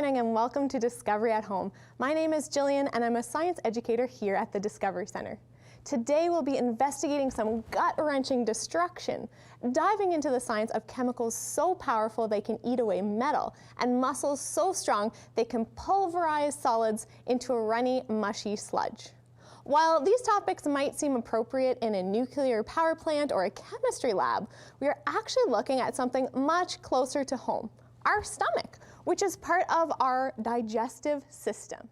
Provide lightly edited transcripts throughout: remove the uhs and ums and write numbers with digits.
morning and welcome to Discovery at Home. My name is Jillian and I'm a science educator here at the Discovery Center. Today we'll be investigating some gut-wrenching destruction, diving into the science of chemicals so powerful they can eat away metal, and muscles so strong they can pulverize solids into a runny, mushy sludge. While these topics might seem appropriate in a nuclear power plant or a chemistry lab, we are actually looking at something much closer to home, our stomach, which is part of our digestive system.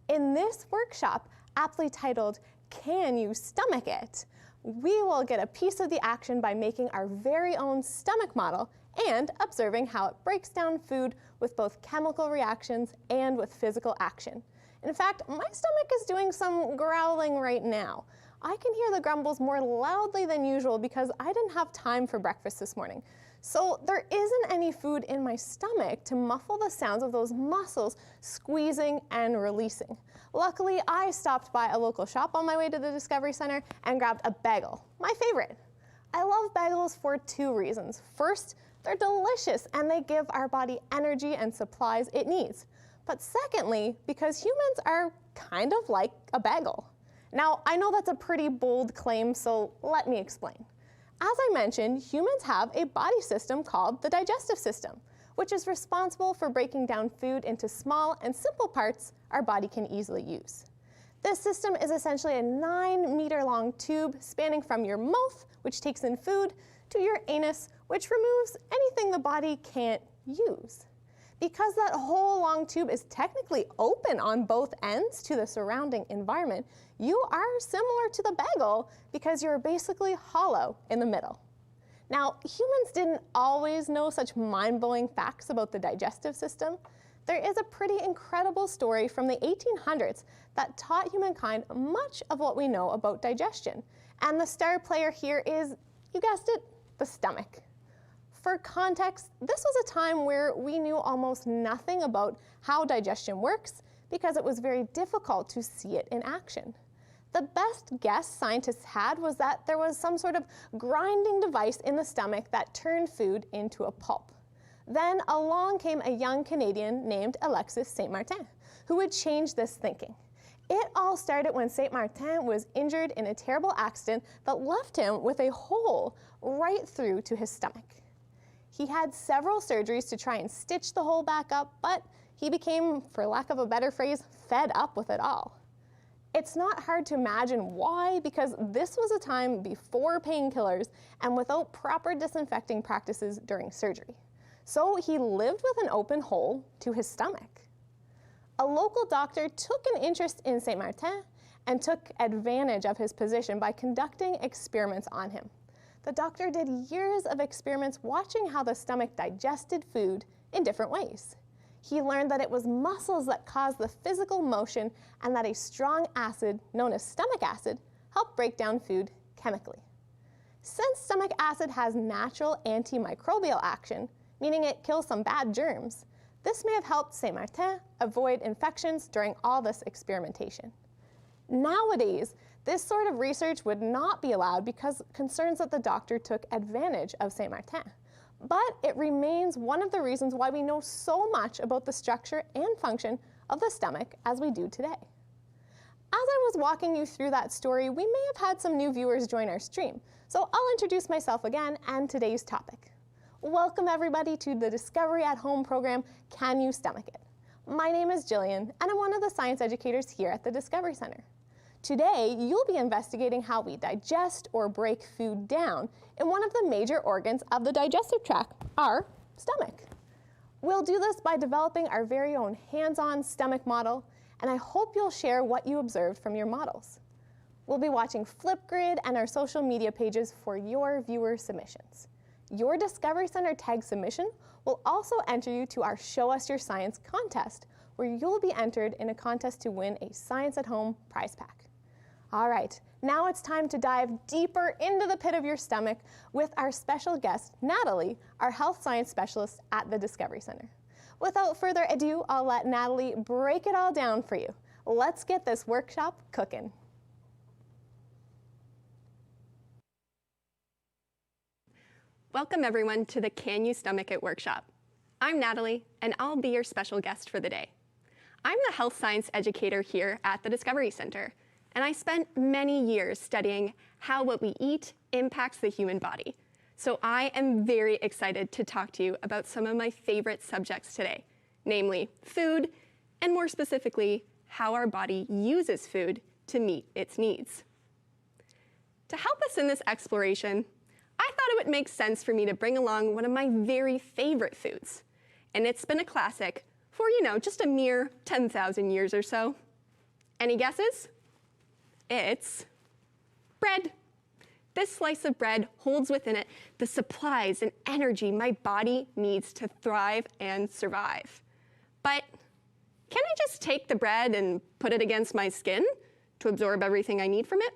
In this workshop, aptly titled, "Can You Stomach It?" we will get a piece of the action by making our very own stomach model and observing how it breaks down food with both chemical reactions and with physical action. In fact, my stomach is doing some growling right now. I can hear the grumbles more loudly than usual because I didn't have time for breakfast this morning. So there isn't any food in my stomach to muffle the sounds of those muscles squeezing and releasing. Luckily, I stopped by a local shop on my way to the Discovery Center and grabbed a bagel, my favorite. I love bagels for two reasons. First, they're delicious and they give our body energy and supplies it needs. But secondly, because humans are kind of like a bagel. Now, I know that's a pretty bold claim, so let me explain. As I mentioned, humans have a body system called the digestive system, which is responsible for breaking down food into small and simple parts our body can easily use. This system is essentially a 9-meter-long tube spanning from your mouth, which takes in food, to your anus, which removes anything the body can't use. Because that whole long tube is technically open on both ends to the surrounding environment, you are similar to the bagel because you're basically hollow in the middle. Now, humans didn't always know such mind-blowing facts about the digestive system. There is a pretty incredible story from the 1800s that taught humankind much of what we know about digestion. And the star player here is, you guessed it, the stomach. For context, this was a time where we knew almost nothing about how digestion works because it was very difficult to see it in action. The best guess scientists had was that there was some sort of grinding device in the stomach that turned food into a pulp. Then along came a young Canadian named Alexis St Martin, who would change this thinking. It all started when St Martin was injured in a terrible accident that left him with a hole right through to his stomach. He had several surgeries to try and stitch the hole back up, but he became, for lack of a better phrase, fed up with it all. It's not hard to imagine why, because this was a time before painkillers and without proper disinfecting practices during surgery. So he lived with an open hole to his stomach. A local doctor took an interest in St. Martin and took advantage of his position by conducting experiments on him. The doctor did years of experiments watching how the stomach digested food in different ways. He learned that it was muscles that caused the physical motion and that a strong acid, known as stomach acid, helped break down food chemically. Since stomach acid has natural antimicrobial action, meaning it kills some bad germs, this may have helped St. Martin avoid infections during all this experimentation. Nowadays, this sort of research would not be allowed because concerns that the doctor took advantage of St. Martin. But it remains one of the reasons why we know so much about the structure and function of the stomach as we do today. As I was walking you through that story, we may have had some new viewers join our stream, so I'll introduce myself again and today's topic. Welcome everybody to the Discovery at Home program, Can You Stomach It? My name is Jillian, and I'm one of the science educators here at the Discovery Center. Today, you'll be investigating how we digest or break food down in one of the major organs of the digestive tract, our stomach. We'll do this by developing our very own hands-on stomach model, and I hope you'll share what you observed from your models. We'll be watching Flipgrid and our social media pages for your viewer submissions. Your Discovery Center tag submission will also enter you to our Show Us Your Science contest, where you'll be entered in a contest to win a Science at Home prize pack. All right, now it's time to dive deeper into the pit of your stomach with our special guest, Natalie, our health science specialist at the Discovery Center. Without further ado, I'll let Natalie break it all down for you. Let's get this workshop cooking. Welcome everyone to the Can You Stomach It workshop. I'm Natalie, and I'll be your special guest for the day. I'm the health science educator here at the Discovery Center, and I spent many years studying how what we eat impacts the human body. So I am very excited to talk to you about some of my favorite subjects today, namely food, and more specifically, how our body uses food to meet its needs. To help us in this exploration, I thought it would make sense for me to bring along one of my very favorite foods. And it's been a classic for, just a mere 10,000 years or so. Any guesses? It's bread. This slice of bread holds within it the supplies and energy my body needs to thrive and survive. But can I just take the bread and put it against my skin to absorb everything I need from it?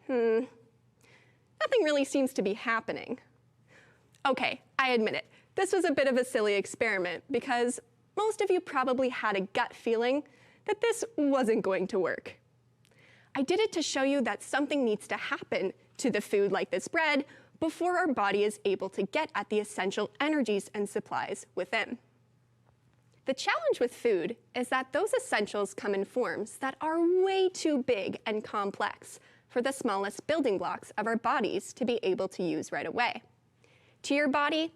Nothing really seems to be happening. Okay, I admit it. This was a bit of a silly experiment because most of you probably had a gut feeling that this wasn't going to work. I did it to show you that something needs to happen to the food like this bread before our body is able to get at the essential energies and supplies within. The challenge with food is that those essentials come in forms that are way too big and complex for the smallest building blocks of our bodies to be able to use right away. To your body,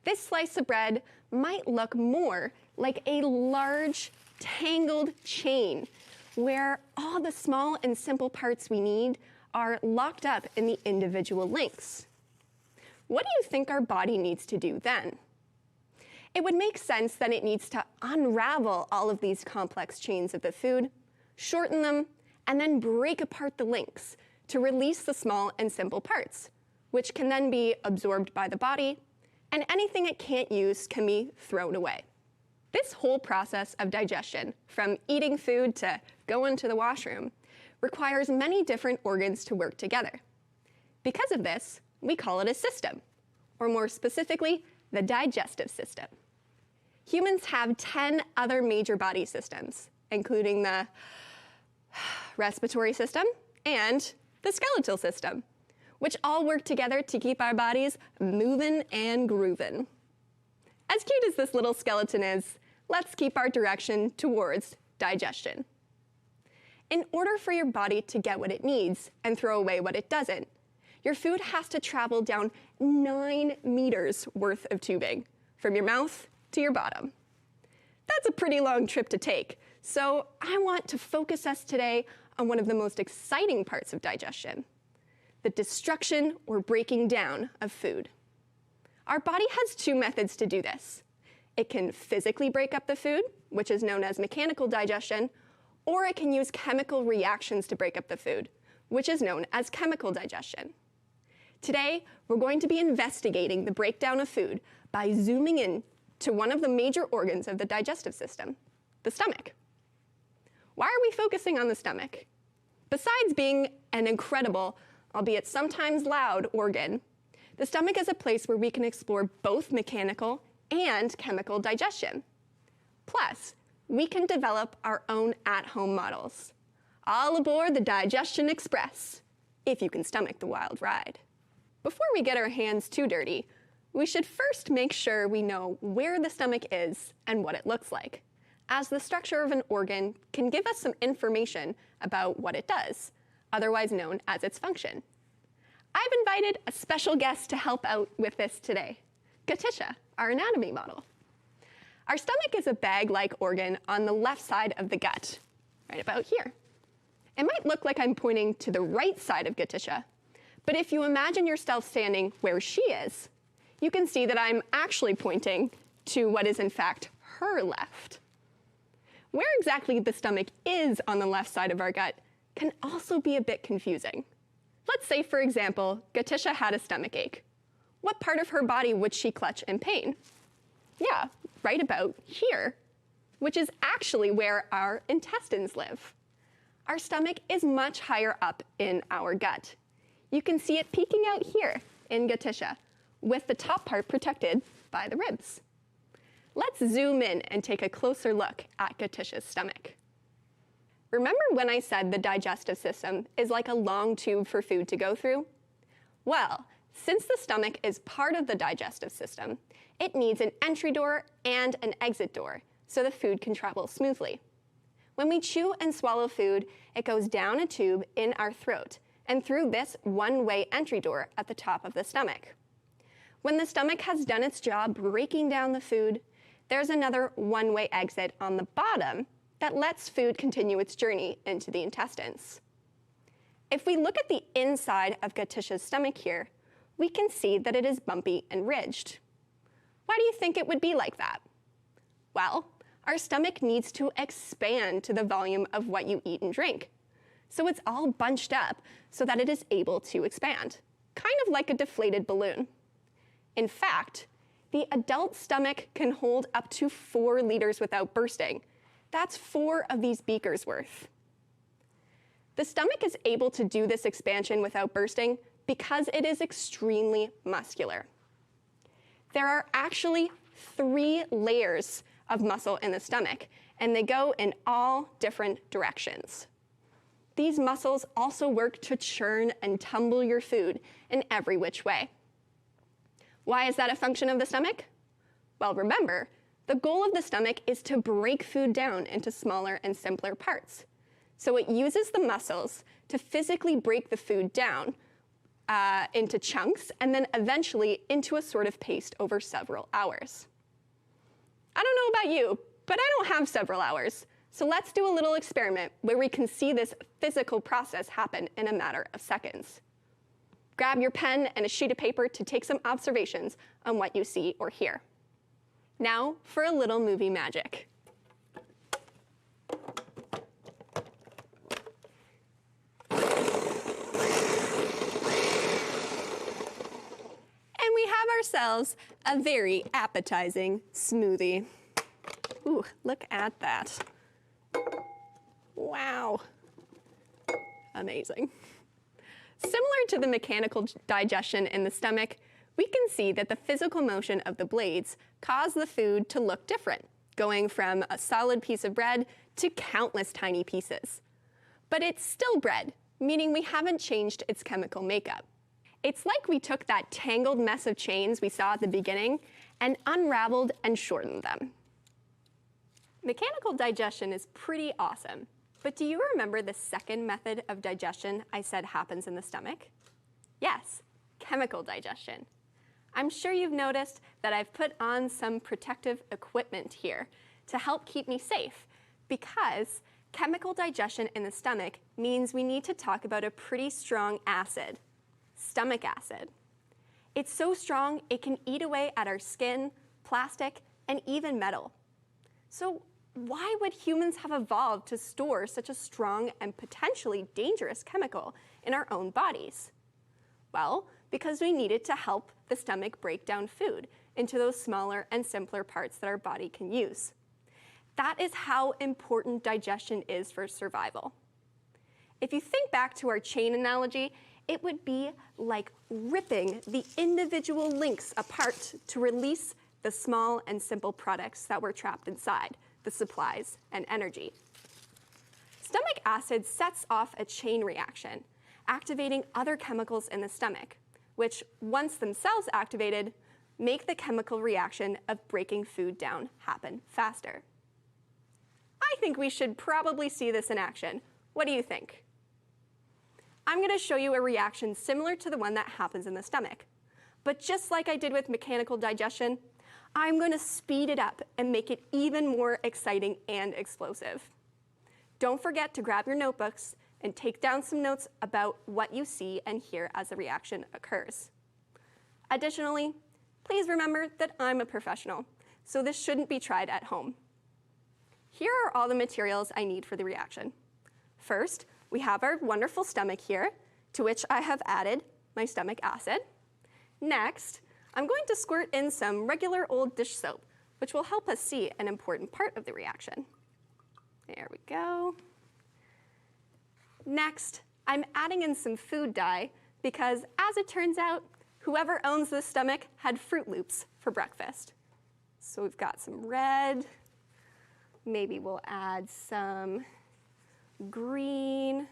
this slice of bread might look more like a large, tangled chain where all the small and simple parts we need are locked up in the individual links. What do you think our body needs to do then? It would make sense that it needs to unravel all of these complex chains of the food, shorten them, and then break apart the links to release the small and simple parts, which can then be absorbed by the body, and anything it can't use can be thrown away. This whole process of digestion, from eating food to going to the washroom, requires many different organs to work together. Because of this, we call it a system, or more specifically, the digestive system. Humans have 10 other major body systems, including the respiratory system and the skeletal system, which all work together to keep our bodies moving and grooving. As cute as this little skeleton is, let's keep our direction towards digestion. In order for your body to get what it needs and throw away what it doesn't, your food has to travel down 9 meters worth of tubing, from your mouth to your bottom. That's a pretty long trip to take, so I want to focus us today on one of the most exciting parts of digestion: the destruction or breaking down of food. Our body has 2 methods to do this. It can physically break up the food, which is known as mechanical digestion, or it can use chemical reactions to break up the food, which is known as chemical digestion. Today, we're going to be investigating the breakdown of food by zooming in to one of the major organs of the digestive system, the stomach. Why are we focusing on the stomach? Besides being an incredible, albeit sometimes loud, organ, the stomach is a place where we can explore both mechanical and chemical digestion. Plus, we can develop our own at-home models. All aboard the Digestion Express, if you can stomach the wild ride. Before we get our hands too dirty, we should first make sure we know where the stomach is and what it looks like, as the structure of an organ can give us some information about what it does, otherwise known as its function. I've invited a special guest to help out with this today, Gatisha, our anatomy model. Our stomach is a bag-like organ on the left side of the gut, right about here. It might look like I'm pointing to the right side of Gatisha, but if you imagine yourself standing where she is, you can see that I'm actually pointing to what is in fact her left. Where exactly the stomach is on the left side of our gut can also be a bit confusing. Let's say, for example, Gatisha had a stomach ache. What part of her body would she clutch in pain? Yeah, right about here, which is actually where our intestines live. Our stomach is much higher up in our gut. You can see it peeking out here in Gatisha, with the top part protected by the ribs. Let's zoom in and take a closer look at Gatisha's stomach. Remember when I said the digestive system is like a long tube for food to go through? Well, Since the stomach is part of the digestive system, it needs an entry door and an exit door so the food can travel smoothly. When we chew and swallow food, it goes down a tube in our throat and through this one-way entry door at the top of the stomach. When the stomach has done its job breaking down the food, there's another one-way exit on the bottom that lets food continue its journey into the intestines. If we look at the inside of Gatisha's stomach here, we can see that it is bumpy and ridged. Why do you think it would be like that? Well, our stomach needs to expand to the volume of what you eat and drink. So it's all bunched up so that it is able to expand, kind of like a deflated balloon. In fact, the adult stomach can hold up to 4 liters without bursting. That's 4 of these beakers worth. The stomach is able to do this expansion without bursting because it is extremely muscular. There are actually 3 layers of muscle in the stomach, and they go in all different directions. These muscles also work to churn and tumble your food in every which way. Why is that a function of the stomach? Well, remember, the goal of the stomach is to break food down into smaller and simpler parts. So it uses the muscles to physically break the food down into chunks and then eventually into a sort of paste over several hours. I don't know about you, but I don't have several hours. So let's do a little experiment where we can see this physical process happen in a matter of seconds. Grab your pen and a sheet of paper to take some observations on what you see or hear. Now for a little movie magic. And we have ourselves a very appetizing smoothie. Ooh, look at that. Wow. Amazing. Similar to the mechanical digestion in the stomach, we can see that the physical motion of the blades cause the food to look different, going from a solid piece of bread to countless tiny pieces. But it's still bread, meaning we haven't changed its chemical makeup. It's like we took that tangled mess of chains we saw at the beginning and unraveled and shortened them. Mechanical digestion is pretty awesome, but do you remember the second method of digestion I said happens in the stomach? Yes, chemical digestion. I'm sure you've noticed that I've put on some protective equipment here to help keep me safe, because chemical digestion in the stomach means we need to talk about a pretty strong acid, stomach acid. It's so strong it can eat away at our skin, plastic, and even metal. So why would humans have evolved to store such a strong and potentially dangerous chemical in our own bodies? Well, because we needed to help the stomach break down food into those smaller and simpler parts that our body can use. That is how important digestion is for survival. If you think back to our chain analogy, it would be like ripping the individual links apart to release the small and simple products that were trapped inside, the supplies and energy. Stomach acid sets off a chain reaction, activating other chemicals in the stomach, which, once themselves activated, make the chemical reaction of breaking food down happen faster. I think we should probably see this in action. What do you think? I'm going to show you a reaction similar to the one that happens in the stomach. But just like I did with mechanical digestion, I'm going to speed it up and make it even more exciting and explosive. Don't forget to grab your notebooks and take down some notes about what you see and hear as the reaction occurs. Additionally, please remember that I'm a professional, so this shouldn't be tried at home. Here are all the materials I need for the reaction. First, we have our wonderful stomach here, to which I have added my stomach acid. Next, I'm going to squirt in some regular old dish soap, which will help us see an important part of the reaction. There we go. Next, I'm adding in some food dye because, as it turns out, whoever owns this stomach had Fruit Loops for breakfast. So we've got some red. Maybe we'll add some green.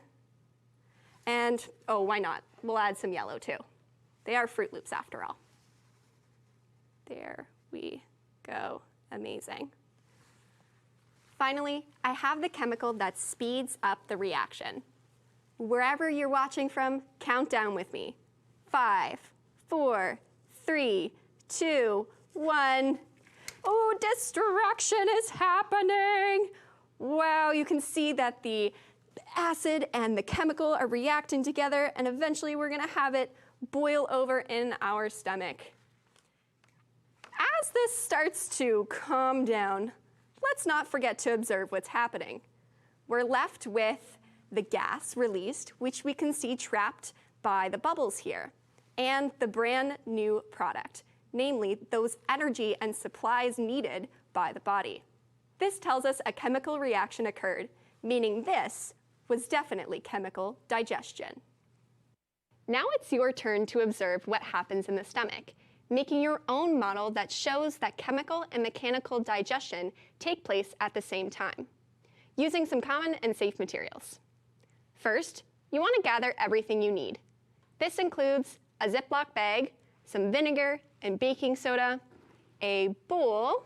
And, oh, why not? We'll add some yellow too. They are Fruit Loops after all. There we go. Amazing. Finally, I have the chemical that speeds up the reaction. Wherever you're watching from, count down with me. 5, 4, 3, 2, 1. Oh, destruction is happening. Wow, you can see that the acid and the chemical are reacting together, and eventually we're gonna have it boil over in our stomach. As this starts to calm down, let's not forget to observe what's happening. We're left with the gas released, which we can see trapped by the bubbles here, and the brand new product, namely those energy and supplies needed by the body. This tells us a chemical reaction occurred, meaning this was definitely chemical digestion. Now it's your turn to observe what happens in the stomach, making your own model that shows that chemical and mechanical digestion take place at the same time, using some common and safe materials. First, you want to gather everything you need. This includes a Ziploc bag, some vinegar and baking soda, a bowl,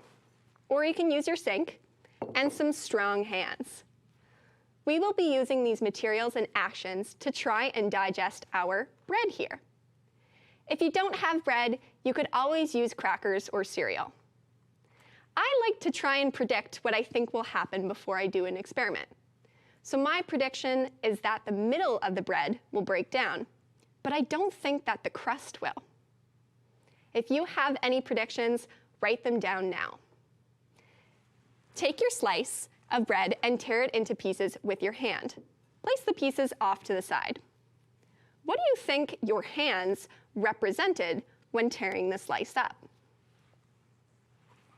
or you can use your sink, and some strong hands. We will be using these materials and actions to try and digest our bread here. If you don't have bread, you could always use crackers or cereal. I like to try and predict what I think will happen before I do an experiment. So my prediction is that the middle of the bread will break down, but I don't think that the crust will. If you have any predictions, write them down now. Take your slice of bread and tear it into pieces with your hand. Place the pieces off to the side. What do you think your hands represented when tearing the slice up?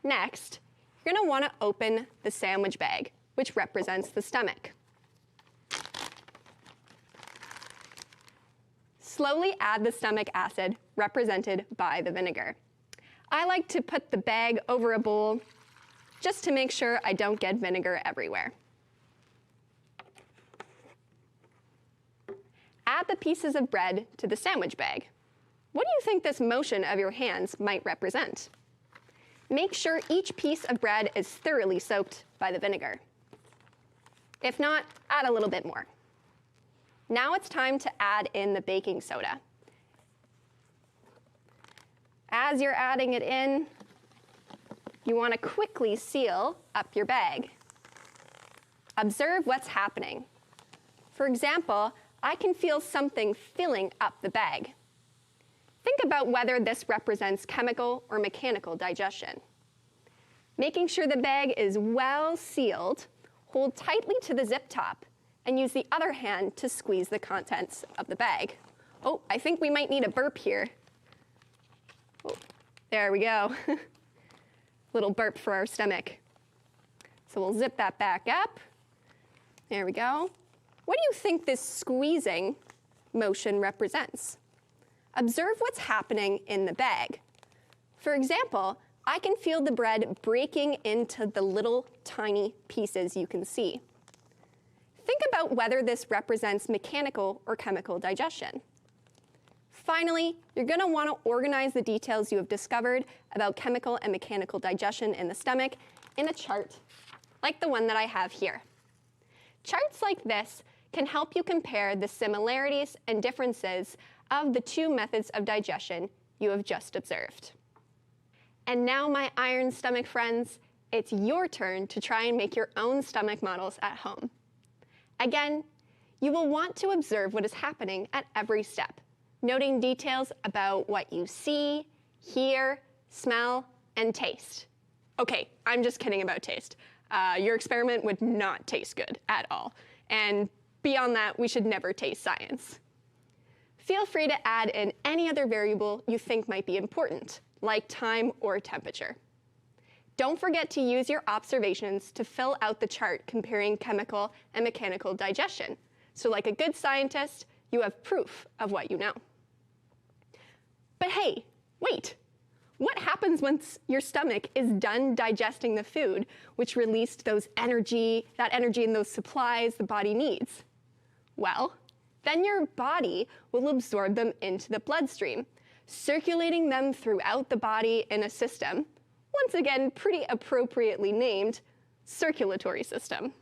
Next, you're going to want to open the sandwich bag, which represents the stomach. Slowly add the stomach acid, represented by the vinegar. I like to put the bag over a bowl just to make sure I don't get vinegar everywhere. Add the pieces of bread to the sandwich bag. What do you think this motion of your hands might represent? Make sure each piece of bread is thoroughly soaked by the vinegar. If not, add a little bit more. Now it's time to add in the baking soda. As you're adding it in, you want to quickly seal up your bag. Observe what's happening. For example, I can feel something filling up the bag. Think about whether this represents chemical or mechanical digestion. Making sure the bag is well sealed, hold tightly to the zip top, and use the other hand to squeeze the contents of the bag. Oh, I think we might need a burp here. Oh, there we go. Little burp for our stomach. So we'll zip that back up. There we go. What do you think this squeezing motion represents? Observe what's happening in the bag. For example, I can feel the bread breaking into the little tiny pieces you can see. Think about whether this represents mechanical or chemical digestion. Finally, you're going to want to organize the details you have discovered about chemical and mechanical digestion in the stomach in a chart, like the one that I have here. Charts like this can help you compare the similarities and differences of the two methods of digestion you have just observed. And now, my iron stomach friends, it's your turn to try and make your own stomach models at home. Again, you will want to observe what is happening at every step, noting details about what you see, hear, smell, and taste. Okay, I'm just kidding about taste. Your experiment would not taste good at all. And beyond that, we should never taste science. Feel free to add in any other variable you think might be important, like time or temperature. Don't forget to use your observations to fill out the chart comparing chemical and mechanical digestion. So like a good scientist, you have proof of what you know. But hey, wait. What happens once your stomach is done digesting the food, which released that energy and those supplies the body needs? Well, then your body will absorb them into the bloodstream, circulating them throughout the body in a system, once again pretty appropriately named circulatory system.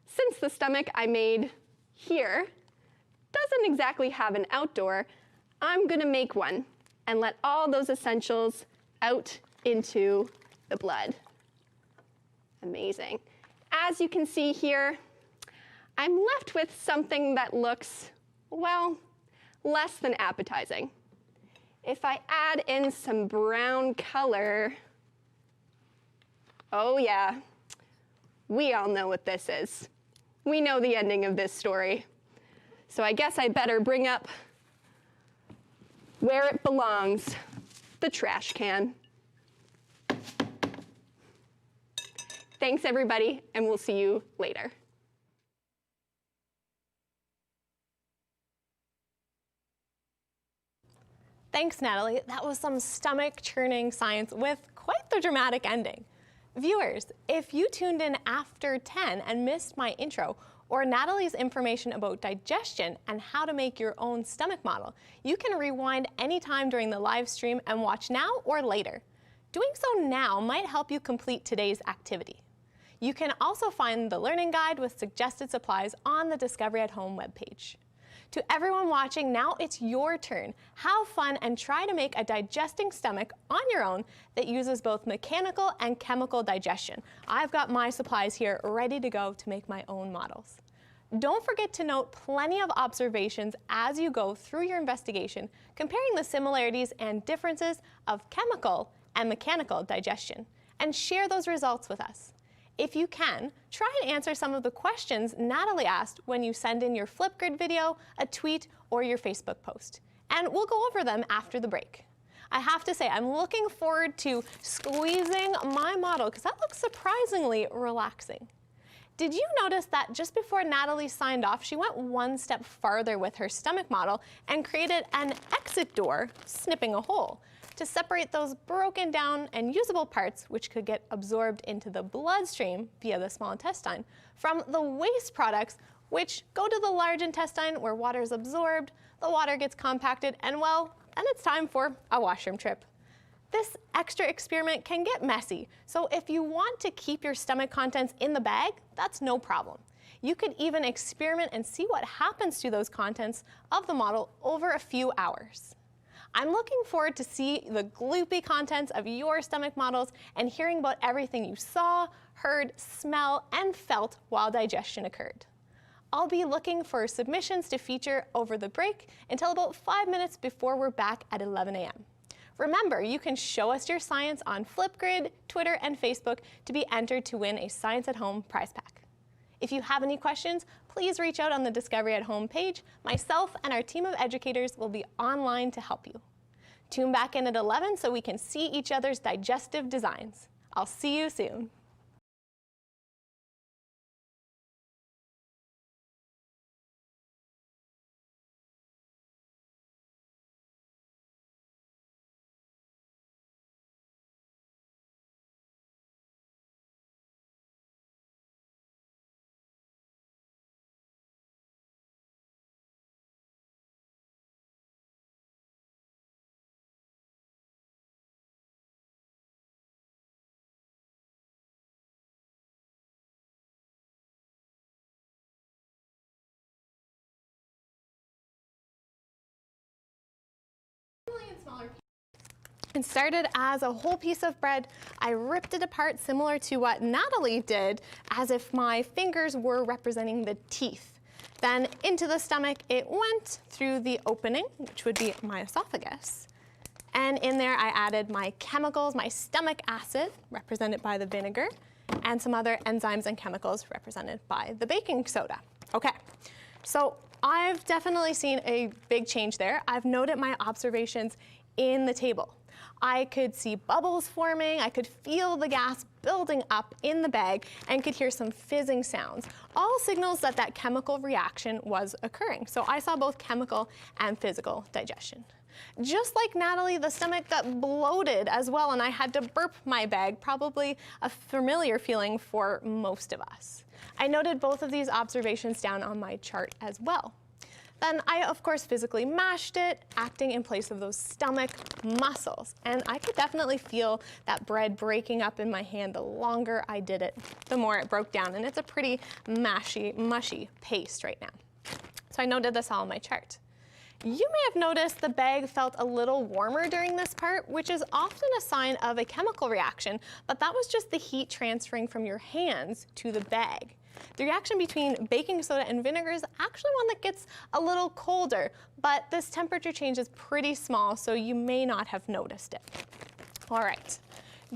Since the stomach I made here doesn't exactly have an outdoor, I'm going to make one and let all those essentials out into the blood. Amazing. As you can see here, I'm left with something that looks, well, less than appetizing. If I add in some brown color, oh yeah, we all know what this is. We know the ending of this story. So I guess I better bring up where it belongs, the trash can. Thanks, everybody, and we'll see you later. Thanks, Natalie. That was some stomach-churning science with quite the dramatic ending. Viewers, if you tuned in after 10 and missed my intro or Natalie's information about digestion and how to make your own stomach model, you can rewind anytime during the live stream and watch now or later. Doing so now might help you complete today's activity. You can also find the learning guide with suggested supplies on the Discovery at Home webpage. To everyone watching, now it's your turn. Have fun and try to make a digesting stomach on your own that uses both mechanical and chemical digestion. I've got my supplies here ready to go to make my own models. Don't forget to note plenty of observations as you go through your investigation, comparing the similarities and differences of chemical and mechanical digestion, and share those results with us. If you can, try and answer some of the questions Natalie asked when you send in your Flipgrid video, a tweet, or your Facebook post. And we'll go over them after the break. I have to say, I'm looking forward to squeezing my model because that looks surprisingly relaxing. Did you notice that just before Natalie signed off, she went one step farther with her stomach model and created an exit door, snipping a hole, to separate those broken down and usable parts which could get absorbed into the bloodstream via the small intestine from the waste products which go to the large intestine where water is absorbed, the water gets compacted, and well, then it's time for a washroom trip. This extra experiment can get messy, so if you want to keep your stomach contents in the bag, that's no problem. You could even experiment and see what happens to those contents of the model over a few hours. I'm looking forward to see the gloopy contents of your stomach models and hearing about everything you saw, heard, smell, and felt while digestion occurred. I'll be looking for submissions to feature over the break until about 5 minutes before we're back at 11 a.m. Remember, you can show us your science on Flipgrid, Twitter, and Facebook to be entered to win a Science at Home prize pack. If you have any questions, please reach out on the Discovery at Home page. Myself and our team of educators will be online to help you. Tune back in at 11 so we can see each other's digestive designs. I'll see you soon. It started as a whole piece of bread. I ripped it apart similar to what Natalie did, as if my fingers were representing the teeth. Then into the stomach it went through the opening, which would be my esophagus. And in there I added my chemicals, my stomach acid, represented by the vinegar, and some other enzymes and chemicals represented by the baking soda. Okay, so I've definitely seen a big change there. I've noted my observations in the table. I could see bubbles forming, I could feel the gas building up in the bag, and could hear some fizzing sounds, all signals that that chemical reaction was occurring. So I saw both chemical and physical digestion. Just like Natalie, the stomach got bloated as well, and I had to burp my bag, probably a familiar feeling for most of us. I noted both of these observations down on my chart as well. Then I, of course, physically mashed it, acting in place of those stomach muscles. And I could definitely feel that bread breaking up in my hand. The longer I did it, the more it broke down. And it's a pretty mushy paste right now. So I noted this all on my chart. You may have noticed the bag felt a little warmer during this part, which is often a sign of a chemical reaction, but that was just the heat transferring from your hands to the bag. The reaction between baking soda and vinegar is actually one that gets a little colder, but this temperature change is pretty small, so you may not have noticed it. All right.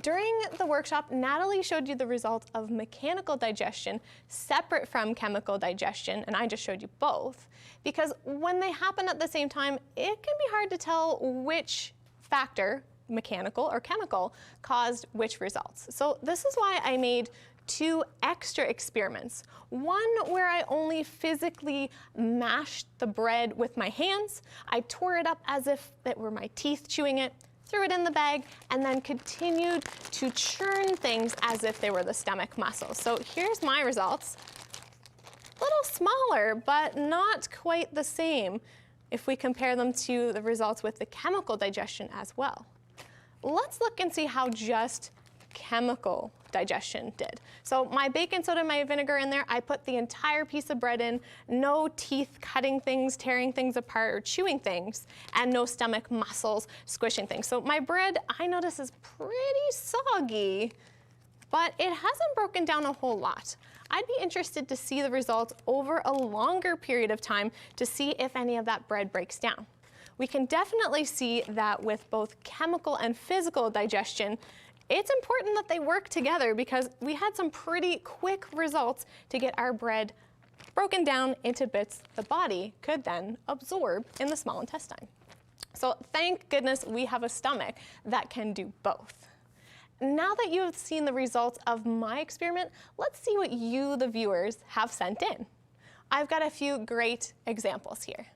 During the workshop, Natalie showed you the results of mechanical digestion separate from chemical digestion, and I just showed you both, because when they happen at the same time, it can be hard to tell which factor, mechanical or chemical, caused which results. So this is why I made 2 extra experiments. One where I only physically mashed the bread with my hands. I tore it up as if it were my teeth chewing it, threw it in the bag, and then continued to churn things as if they were the stomach muscles. So here's my results. A little smaller, but not quite the same if we compare them to the results with the chemical digestion as well. Let's look and see how just chemical digestion did. So my baking soda and my vinegar in there, I put the entire piece of bread in, no teeth cutting things, tearing things apart, or chewing things, and no stomach muscles squishing things. So my bread, I notice, is pretty soggy, but it hasn't broken down a whole lot. I'd be interested to see the results over a longer period of time to see if any of that bread breaks down. We can definitely see that with both chemical and physical digestion, it's important that they work together because we had some pretty quick results to get our bread broken down into bits the body could then absorb in the small intestine. So thank goodness we have a stomach that can do both. Now that you have seen the results of my experiment, let's see what you, the viewers, have sent in. I've got a few great examples here.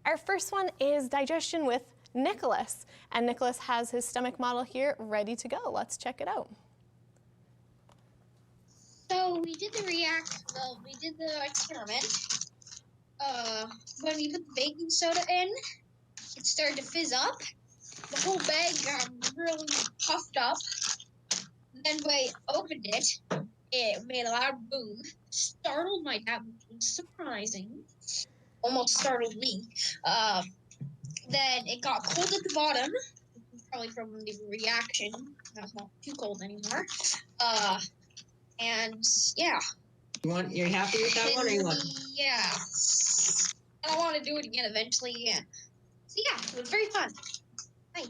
Our first one is digestion with Nicolas, and Nicolas has his stomach model here ready to go. Let's check it out. So we did the experiment. When we put the baking soda in, it started to fizz up. The whole bag got really puffed up. Then when I opened it, it made a loud boom. Startled my dad, which was surprising. Almost startled me. Then it got cold at the bottom, probably from the reaction. Now it's not too cold anymore. And yeah. You're happy with that one, or you want? Yeah. I want to do it again eventually. Yeah. So yeah, it was very fun. Bye.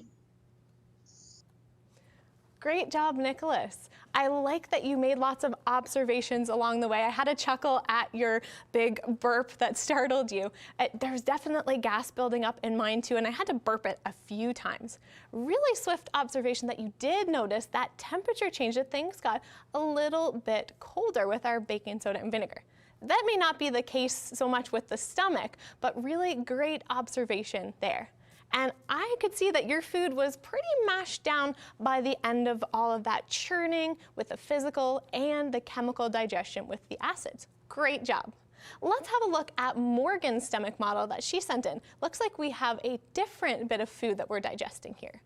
Great job, Nicolas. I like that you made lots of observations along the way. I had a chuckle at your big burp that startled you. There's definitely gas building up in mine too, and I had to burp it a few times. Really swift observation that you did notice that temperature change, that things got a little bit colder with our baking soda and vinegar. That may not be the case so much with the stomach, but really great observation there. And I could see that your food was pretty mashed down by the end of all of that churning with the physical and the chemical digestion with the acids. Great job. Let's have a look at Morgan's stomach model that she sent in. Looks like we have a different bit of food that we're digesting here.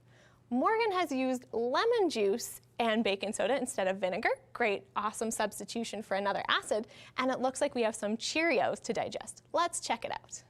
Morgan has used lemon juice and baking soda instead of vinegar. Great, awesome substitution for another acid. And it looks like we have some Cheerios to digest. Let's check it out.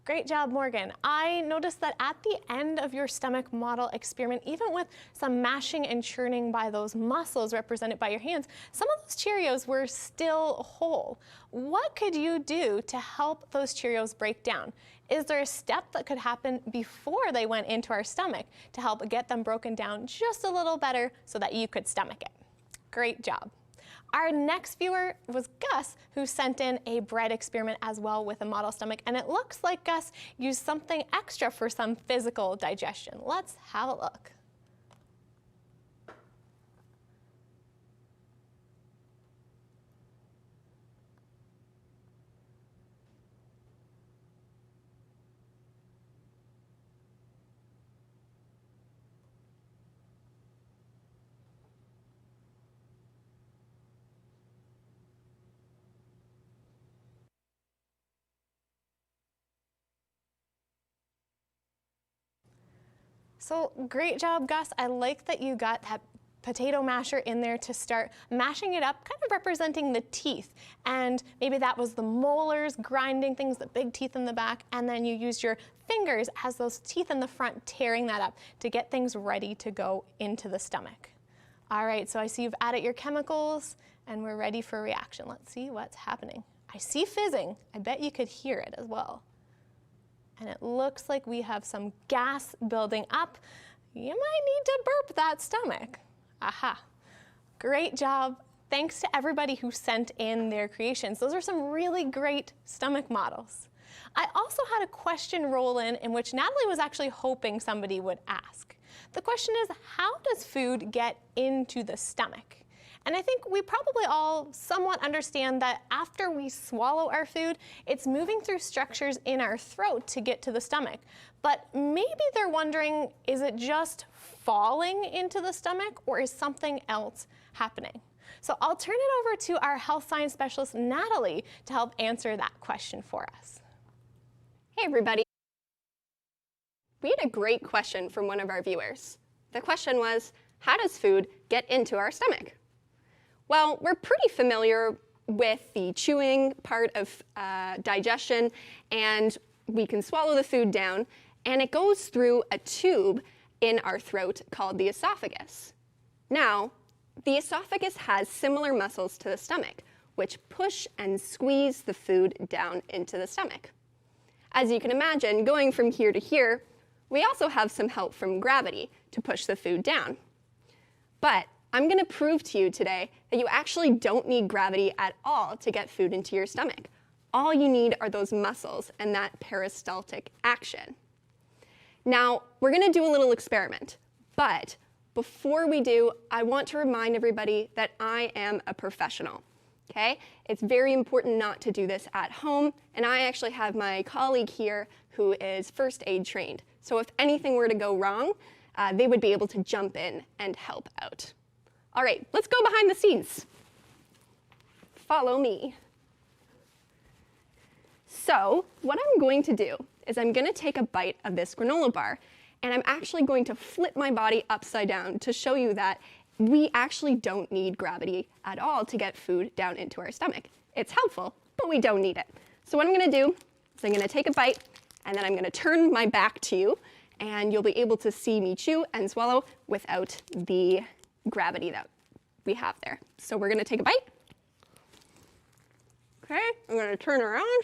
Great job, Morgan. I noticed that at the end of your stomach model experiment, even with some mashing and churning by those muscles represented by your hands, some of those Cheerios were still whole. What could you do to help those Cheerios break down? Is there a step that could happen before they went into our stomach to help get them broken down just a little better so that you could stomach it? Great job. Our next viewer was Gus, who sent in a bread experiment as well with a model stomach, and it looks like Gus used something extra for some physical digestion. Let's have a look. So great job, Gus. I like that you got that potato masher in there to start mashing it up, kind of representing the teeth. And maybe that was the molars grinding things, the big teeth in the back, and then you used your fingers as those teeth in the front tearing that up to get things ready to go into the stomach. All right, so I see you've added your chemicals and we're ready for reaction. Let's see what's happening. I see fizzing. I bet you could hear it as well. And it looks like we have some gas building up. You might need to burp that stomach. Aha. Great job. Thanks to everybody who sent in their creations. Those are some really great stomach models. I also had a question roll in which Natalie was actually hoping somebody would ask. The question is, how does food get into the stomach? And I think we probably all somewhat understand that after we swallow our food, it's moving through structures in our throat to get to the stomach. But maybe they're wondering, is it just falling into the stomach or is something else happening? So I'll turn it over to our health science specialist, Natalie, to help answer that question for us. Hey everybody. We had a great question from one of our viewers. The question was, how does food get into our stomach? Well, we're pretty familiar with the chewing part of digestion, and we can swallow the food down, and it goes through a tube in our throat called the esophagus. Now, the esophagus has similar muscles to the stomach, which push and squeeze the food down into the stomach. As you can imagine, going from here to here, we also have some help from gravity to push the food down. But I'm going to prove to you today that you actually don't need gravity at all to get food into your stomach. All you need are those muscles and that peristaltic action. Now, we're going to do a little experiment, but before we do, I want to remind everybody that I am a professional, okay? It's very important not to do this at home, and I actually have my colleague here who is first aid trained. So if anything were to go wrong, they would be able to jump in and help out. All right, let's go behind the scenes. Follow me. So what I'm going to do is I'm going to take a bite of this granola bar, and I'm actually going to flip my body upside down to show you that we actually don't need gravity at all to get food down into our stomach. It's helpful, but we don't need it. So what I'm going to do is I'm going to take a bite, and then I'm going to turn my back to you, and you'll be able to see me chew and swallow without the gravity that we have there. So we're going to take a bite. Okay, I'm going to turn around.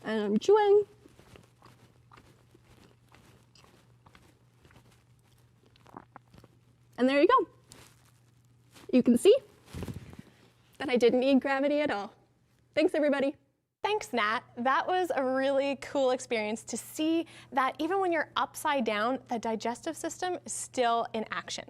And I'm chewing. And there you go. You can see that I didn't need gravity at all. Thanks, everybody. Thanks, Nat. That was a really cool experience to see that even when you're upside down, the digestive system is still in action.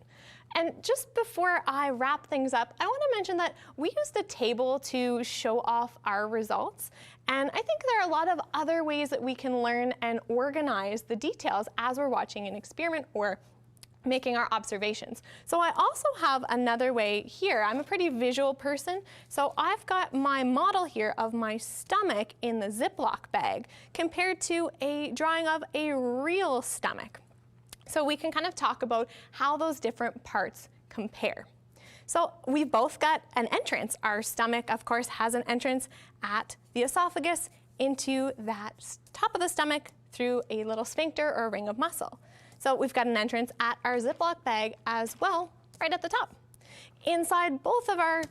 And just before I wrap things up, I want to mention that we use the table to show off our results. And I think there are a lot of other ways that we can learn and organize the details as we're watching an experiment or making our observations. So I also have another way here. I'm a pretty visual person, so I've got my model here of my stomach in the Ziploc bag compared to a drawing of a real stomach. So we can kind of talk about how those different parts compare. So we've both got an entrance. Our stomach, of course, has an entrance at the esophagus into that top of the stomach through a little sphincter or a ring of muscle. So we've got an entrance at our Ziploc bag as well, right at the top. Inside both of our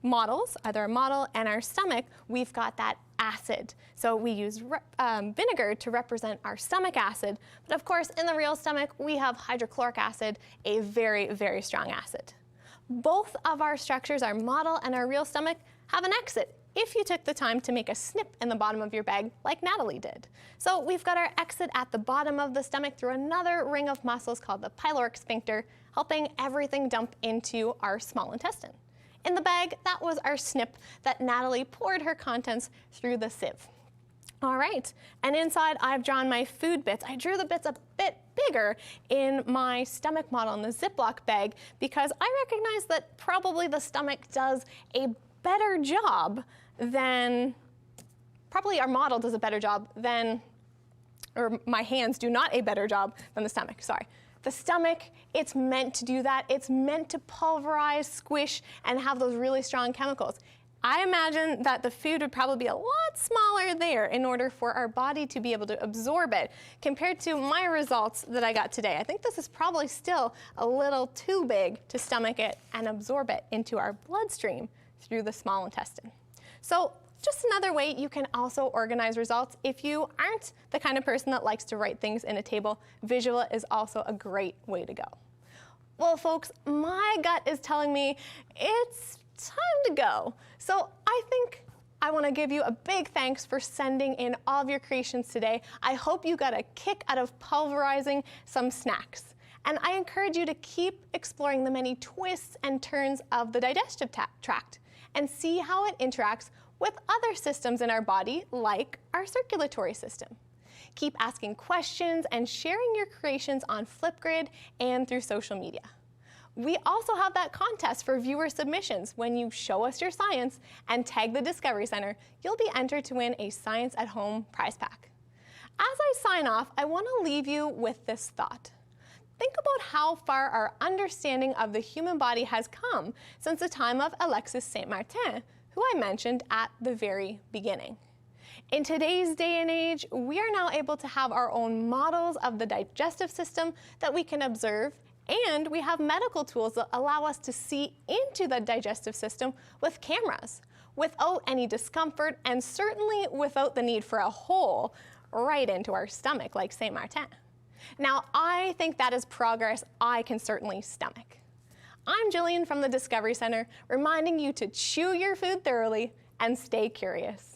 models, either our model and our stomach, we've got that acid. So we use vinegar to represent our stomach acid, but of course in the real stomach we have hydrochloric acid, a very, very strong acid. Both of our structures, our model and our real stomach, have an exit if you took the time to make a snip in the bottom of your bag like Natalie did. So we've got our exit at the bottom of the stomach through another ring of muscles called the pyloric sphincter, helping everything dump into our small intestine. In the bag, that was our snip that Natalie poured her contents through the sieve. All right, and inside I've drawn my food bits. I drew the bits a bit bigger in my stomach model in the Ziploc bag because I recognize that probably the stomach does a better job than, probably our model does a better job than, or my hands do not a better job than the stomach, sorry. The stomach, it's meant to do that. It's meant to pulverize, squish, and have those really strong chemicals. I imagine that the food would probably be a lot smaller there in order for our body to be able to absorb it compared to my results that I got today. I think this is probably still a little too big to stomach it and absorb it into our bloodstream through the small intestine. So just another way you can also organize results. If you aren't the kind of person that likes to write things in a table, visual is also a great way to go. Well, folks, my gut is telling me it's time to go. So I think I want to give you a big thanks for sending in all of your creations today. I hope you got a kick out of pulverizing some snacks. And I encourage you to keep exploring the many twists and turns of the digestive tract and see how it interacts with other systems in our body, like our circulatory system. Keep asking questions and sharing your creations on Flipgrid and through social media. We also have that contest for viewer submissions. When you show us your science and tag the Discovery Center, you'll be entered to win a Science at Home prize pack. As I sign off, I want to leave you with this thought. Think about how far our understanding of the human body has come since the time of Alexis St Martin, who I mentioned at the very beginning. In today's day and age, we are now able to have our own models of the digestive system that we can observe, and we have medical tools that allow us to see into the digestive system with cameras, without any discomfort, and certainly without the need for a hole right into our stomach like St. Martin. Now, I think that is progress I can certainly stomach. I'm Jillian from the Discovery Center, reminding you to chew your food thoroughly and stay curious.